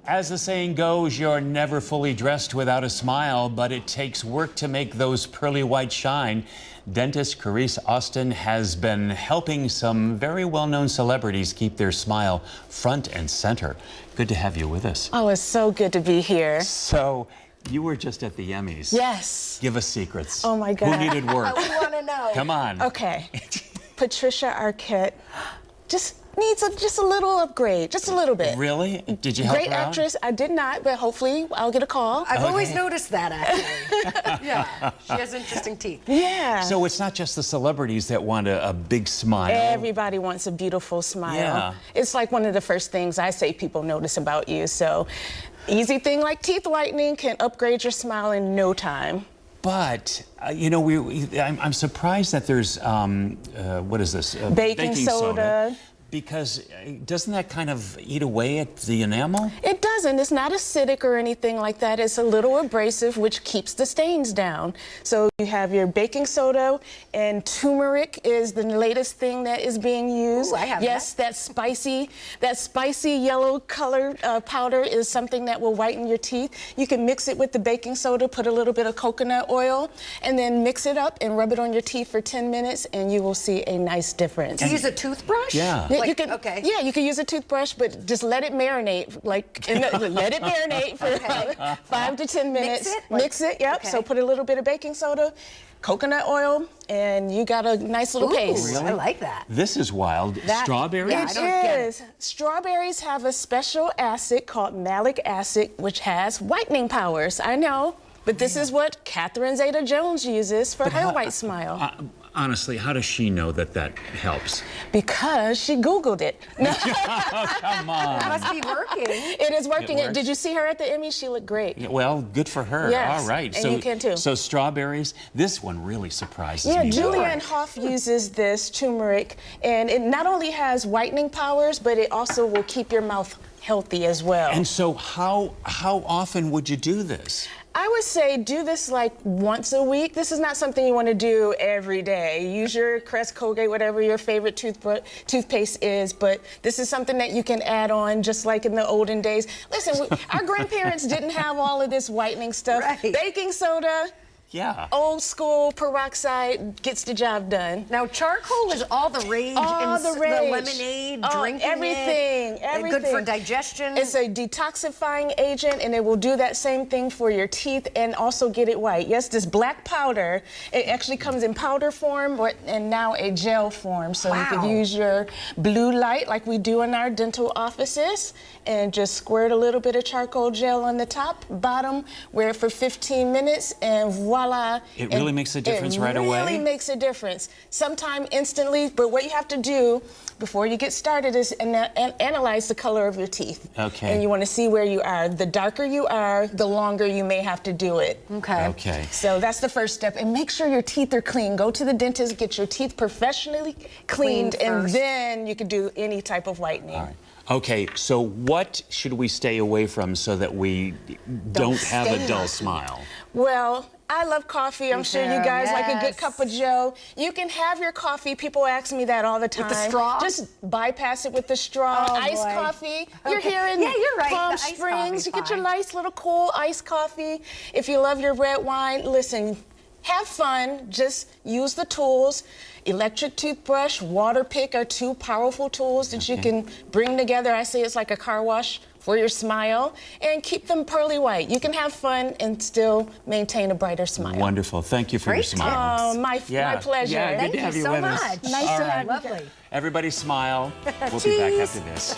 As the saying goes, you're never fully dressed without a smile, but it takes work to make those pearly whites shine. Dentist Catrise Austin has been helping some very well-known celebrities keep their smile front and center. Good to have you with us. Oh, it's so good to be here. So, you were just at the Emmys. Yes. Give us secrets. Oh my God. Who needed work? We want to know. Come on. Okay. Patricia Arquette just needs just a little upgrade, just a little bit. Really? Did you help Great her out? actress. I did not, but hopefully I'll get a call. I've always noticed that, actually. Yeah, she has interesting teeth. Yeah. So it's not just the celebrities that want a big smile. Everybody wants a beautiful smile. Yeah. It's like one of the first things I say people notice about you. So easy thing like teeth whitening can upgrade your smile in no time. But, you know, I'm surprised that there's, what is this? Baking soda. Because doesn't that kind of eat away at the enamel? It doesn't. It's not acidic or anything like that. It's a little abrasive, which keeps the stains down. So you have your baking soda, and turmeric is the latest thing that is being used. Ooh, I have yes, that spicy yellow color powder is something that will whiten your teeth. You can mix it with the baking soda, put a little bit of coconut oil, and then mix it up and rub it on your teeth for 10 minutes, and you will see a nice difference. Do you use a toothbrush? Yeah. You can, okay. Yeah, you can use a toothbrush, but just let it marinate, let it marinate for like 5 to 10 minutes. Mix it, yep. Okay. So put a little bit of baking soda, coconut oil, and you got a nice little paste. Really? I like that. This is wild. Strawberries? Yeah, I don't get it. Strawberries have a special acid called malic acid, which has whitening powers. I know, but this is what Catherine Zeta-Jones uses for her white smile. Honestly, how does she know that that helps? Because she Googled it. Oh, come on. It must be working. It is working. It works. Did you see her at the Emmy? She looked great. Well, good for her. Yes, All right. and you can too. So strawberries, this one really surprises me. Julianne Hough uses this turmeric, and it not only has whitening powers, but it also will keep your mouth healthy as well. And so how often would you do this? I would say do this like once a week. This is not something you want to do every day. Use your Crest, Colgate, whatever your favorite toothpaste is, but this is something that you can add on just like in the olden days. Listen, our grandparents didn't have all of this whitening stuff. Right. Baking soda. Yeah. Old school peroxide gets the job done. Now, charcoal is all the rage. All in the rage. The lemonade, drinking everything. Good for digestion. It's a detoxifying agent, and it will do that same thing for your teeth and also get it white. Yes, this black powder, it actually comes in powder form and now a gel form. So you can use your blue light like we do in our dental offices and just squirt a little bit of charcoal gel on the top, bottom, wear it for 15 minutes, and voila. It really makes a difference right away? It really makes a difference. Sometime instantly, but what you have to do before you get started is analyze the color of your teeth. Okay. And you want to see where you are. The darker you are, the longer you may have to do it. Okay. Okay. So that's the first step. And make sure your teeth are clean. Go to the dentist, get your teeth professionally cleaned, and then you can do any type of whitening. All right. Okay, so what should we stay away from so that we don't have a dull smile? Well, I love coffee. I'm sure you guys like a good cup of joe. You can have your coffee. People ask me that all the time. With the straw? Just bypass it with the straw. Iced coffee. You're here in you're right. Palm The iced Springs. You get your fine. nice little cool iced coffee. If you love your red wine, listen, have fun. Just use the tools. Electric toothbrush, water pick are two powerful tools that you can bring together. I say it's like a car wash for your smile, and keep them pearly white. You can have fun and still maintain a brighter smile. Wonderful. Thank you for your smile. Oh, my pleasure. Yeah, good Thank to have you you so with much. us. Nice to have you. Lovely. Everybody smile. We'll be back after this.